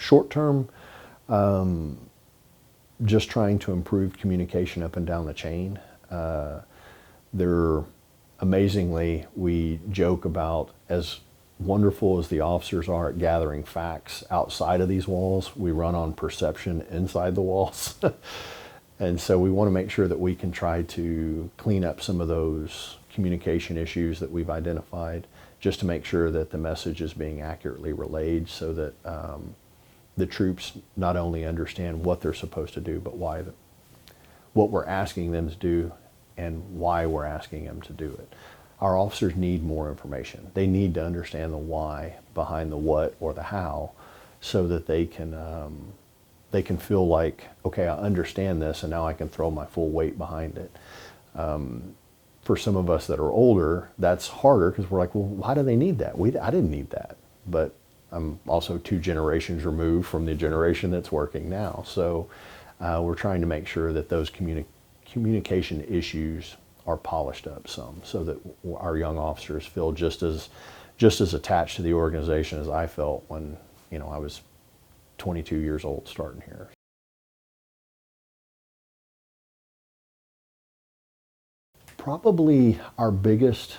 Short term, just trying to improve communication up and down the chain. Amazingly, we joke about, as wonderful as the officers are at gathering facts outside of these walls, we run on perception inside the walls. And so we want to make sure that we can try to clean up some of those communication issues that we've identified, just to make sure that the message is being accurately relayed, so that the troops not only understand what they're supposed to do, but what we're asking them to do and why we're asking them to do it. Our officers need more information. They need to understand the why behind the what or the how, so that they can feel like, okay, I understand this, and now I can throw my full weight behind it. For some of us that are older, that's harder, because we're like, well, why do they need that? I didn't need that. But I'm also 2 generations removed from the generation that's working now. So we're trying to make sure that those communication issues are polished up some, so that our young officers feel just as attached to the organization as I felt when, I was 22 years old starting here. Probably our biggest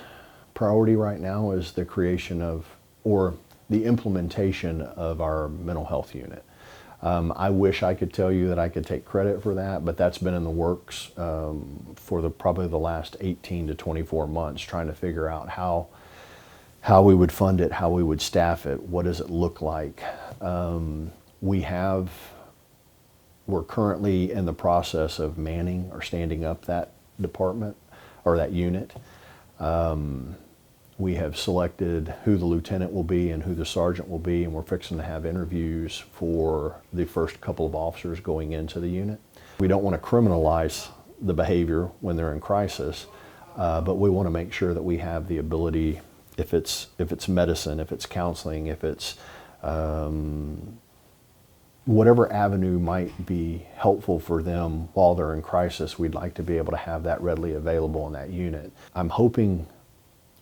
priority right now is the creation of, or the implementation of, our mental health unit. I wish I could tell you that I could take credit for that, but that's been in the works for probably the last 18 to 24 months, trying to figure out how we would fund it, how we would staff it, what does it look like. We're currently in the process of manning or standing up that department or that unit. We have selected who the lieutenant will be and who the sergeant will be, and we're fixing to have interviews for the first couple of officers going into the unit. We don't want to criminalize the behavior when they're in crisis, but we want to make sure that we have the ability, if it's medicine, if it's counseling, if it's whatever avenue might be helpful for them while they're in crisis, we'd like to be able to have that readily available in that unit. I'm hoping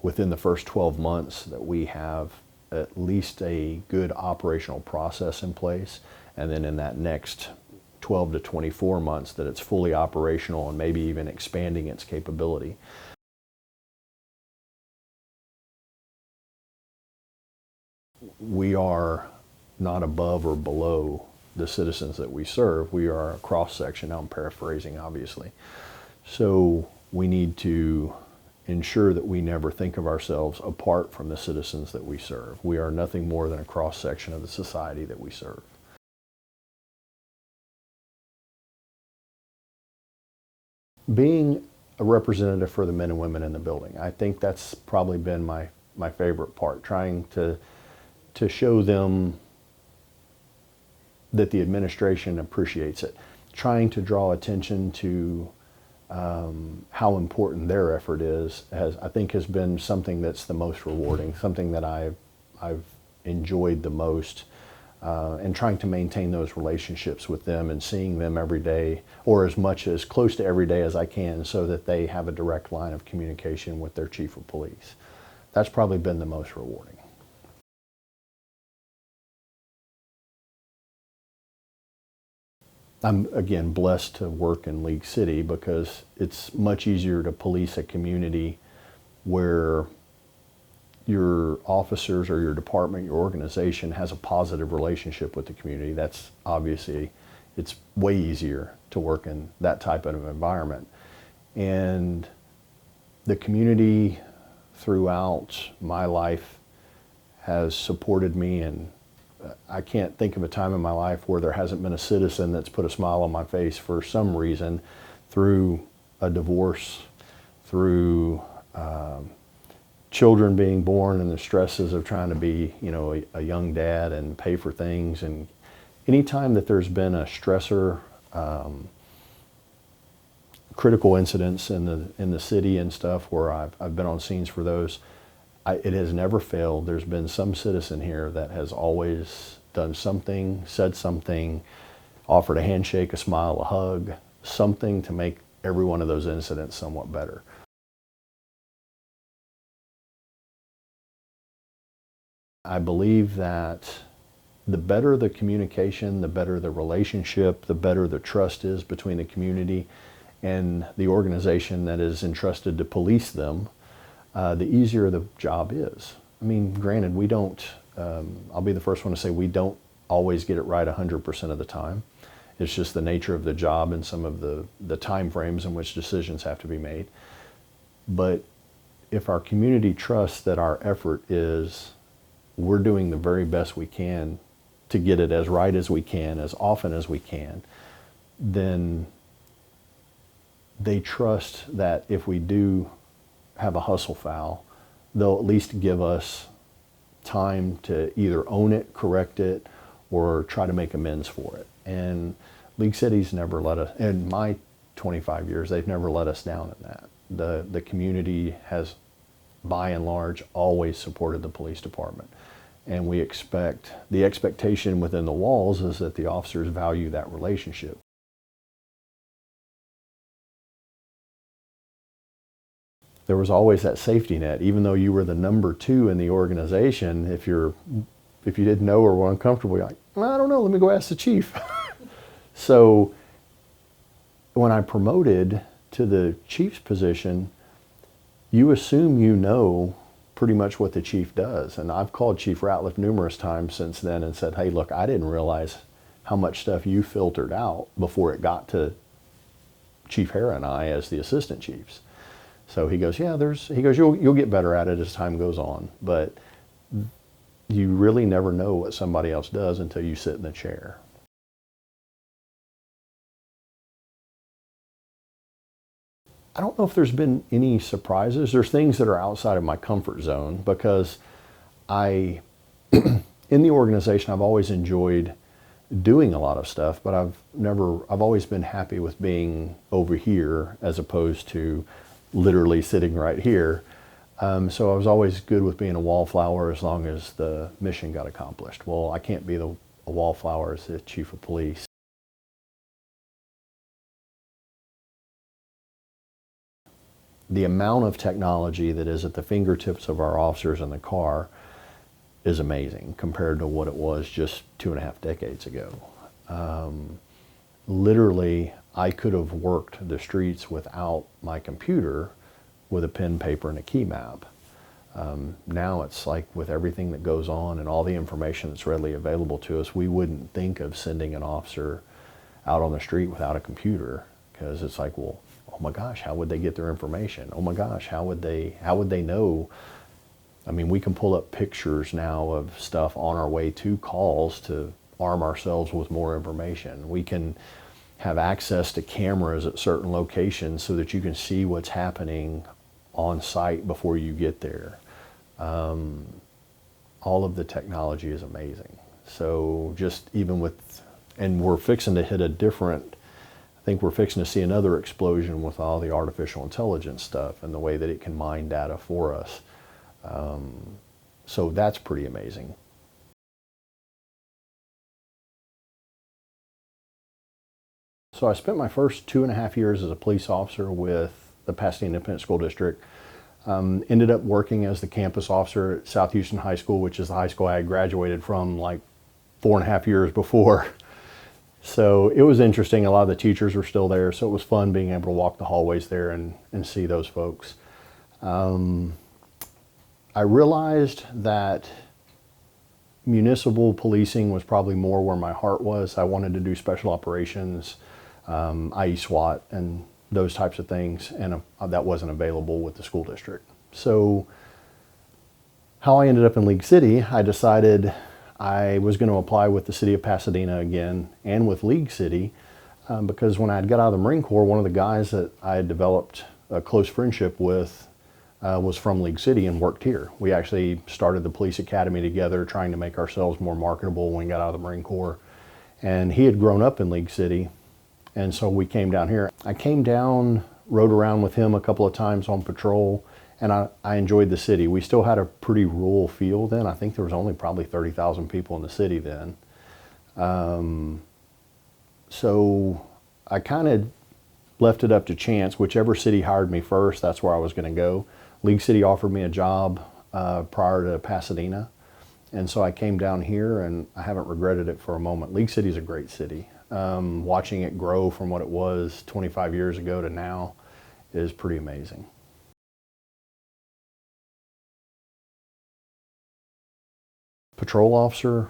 within the first 12 months that we have at least a good operational process in place, and then in that next 12 to 24 months that it's fully operational and maybe even expanding its capability. We are not above or below the citizens that we serve. We are a cross-section. Now I'm paraphrasing, obviously. So we need to ensure that we never think of ourselves apart from the citizens that we serve. We are nothing more than a cross-section of the society that we serve. Being a representative for the men and women in the building, I think that's probably been my favorite part, trying to show them that the administration appreciates it, trying to draw attention to how important their effort is, I think has been something that's the most rewarding, something that I've enjoyed the most, and trying to maintain those relationships with them and seeing them every day, or as close to every day as I can, so that they have a direct line of communication with their chief of police. That's probably been the most rewarding. I'm, again, blessed to work in League City, because it's much easier to police a community where your officers or your department, your organization has a positive relationship with the community. That's obviously, it's way easier to work in that type of environment. And the community throughout my life has supported me, and I can't think of a time in my life where there hasn't been a citizen that's put a smile on my face for some reason, through a divorce, through children being born and the stresses of trying to be, a young dad and pay for things. And anytime that there's been a stressor, critical incidents in the city and stuff, where I've been on scenes for those, it has never failed. There's been some citizen here that has always done something, said something, offered a handshake, a smile, a hug, something to make every one of those incidents somewhat better. I believe that the better the communication, the better the relationship, the better the trust is between the community and the organization that is entrusted to police them, the easier the job is. I mean, granted, we don't, I'll be the first one to say we don't always get it right 100% of the time. It's just the nature of the job and some of the time frames in which decisions have to be made. But if our community trusts that our effort is, we're doing the very best we can to get it as right as we can, as often as we can, then they trust that if we do have a hustle foul, they'll at least give us time to either own it, correct it, or try to make amends for it. And League City's never let us, in my 25 years, they've never let us down in that. The community has, by and large, always supported the police department. And we expect, the expectation within the walls is that the officers value that relationship. There was always that safety net, even though you were the number 2 in the organization. If you didn't know or were uncomfortable, you're like, well, I don't know, let me go ask the chief. So when I promoted to the chief's position, you assume you know pretty much what the chief does. And I've called Chief Ratliff numerous times since then and said, hey, look, I didn't realize how much stuff you filtered out before it got to Chief Hara and I as the assistant chiefs. So he goes, yeah, you'll get better at it as time goes on, but you really never know what somebody else does until you sit in the chair. I don't know if there's been any surprises. There's things that are outside of my comfort zone because in the organization, I've always enjoyed doing a lot of stuff, but I've always been happy with being over here as opposed to literally sitting right here. So I was always good with being a wallflower as long as the mission got accomplished. Well, I can't be a wallflower as the chief of police. The amount of technology that is at the fingertips of our officers in the car is amazing compared to what it was just 2.5 decades ago. Literally, I could have worked the streets without my computer with a pen, paper, and a key map. Now it's like with everything that goes on and all the information that's readily available to us, we wouldn't think of sending an officer out on the street without a computer because it's like, well, oh my gosh, how would they get their information? Oh my gosh, how would they know? I mean, we can pull up pictures now of stuff on our way to calls to arm ourselves with more information. We can have access to cameras at certain locations so that you can see what's happening on site before you get there. All of the technology is amazing. So just even with, and we're fixing to hit I think we're fixing to see another explosion with all the artificial intelligence stuff and the way that it can mine data for us. So that's pretty amazing. So I spent my first 2.5 years as a police officer with the Pasadena Independent School District. Ended up working as the campus officer at South Houston High School, which is the high school I had graduated from like 4.5 years before. So it was interesting. A lot of the teachers were still there, so it was fun being able to walk the hallways there and see those folks. I realized that municipal policing was probably more where my heart was. I wanted to do special operations, i.e. SWAT and those types of things, and that wasn't available with the school district. So how I ended up in League City, I decided I was going to apply with the city of Pasadena again and with League City because when I had got out of the Marine Corps, one of the guys that I had developed a close friendship with was from League City and worked here. We actually started the police academy together, trying to make ourselves more marketable when we got out of the Marine Corps. And he had grown up in League City, and so we came down here. I came down, rode around with him a couple of times on patrol, and I enjoyed the city. We still had a pretty rural feel then. I think there was only probably 30,000 people in the city then. So I kind of left it up to chance. Whichever city hired me first, that's where I was going to go. League City offered me a job prior to Pasadena, And so I came down here, and I haven't regretted it for a moment. League City is a great city. Watching it grow from what it was 25 years ago to now is pretty amazing. Patrol officer,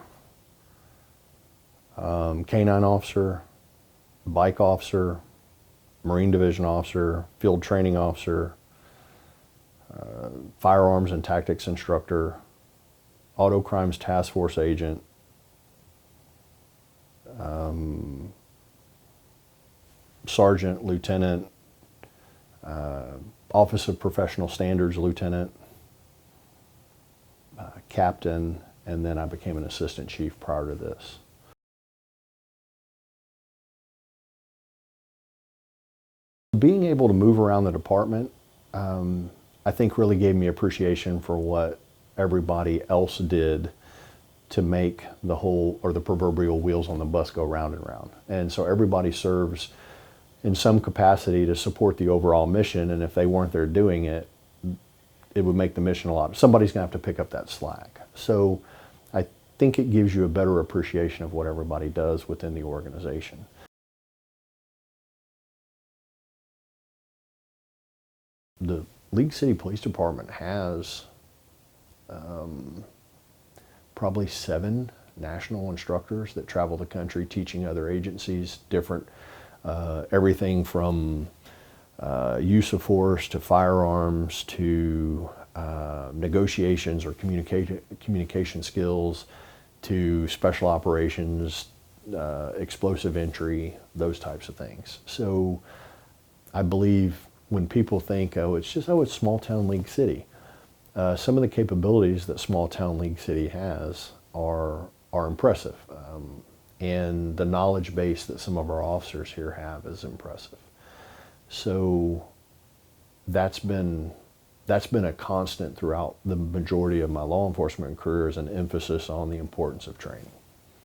canine officer, bike officer, Marine Division officer, field training officer, firearms and tactics instructor, auto crimes task force agent, sergeant, lieutenant, Office of Professional Standards lieutenant, captain, and then I became an assistant chief prior to this. Being able to move around the department, I think really gave me appreciation for what everybody else did to make the whole, or the proverbial wheels on the bus go round and round. And so everybody serves in some capacity to support the overall mission, and if they weren't there doing it, it would make the mission a lot. Somebody's gonna have to pick up that slack. So I think it gives you a better appreciation of what everybody does within the organization. The League City Police Department has probably 7 national instructors that travel the country teaching other agencies different, everything from use of force to firearms to negotiations or communication skills to special operations, explosive entry, those types of things. So I believe when people think, it's small town League City, some of the capabilities that small town League City has are impressive. And the knowledge base that some of our officers here have is impressive. So that's been a constant throughout the majority of my law enforcement career, is an emphasis on the importance of training.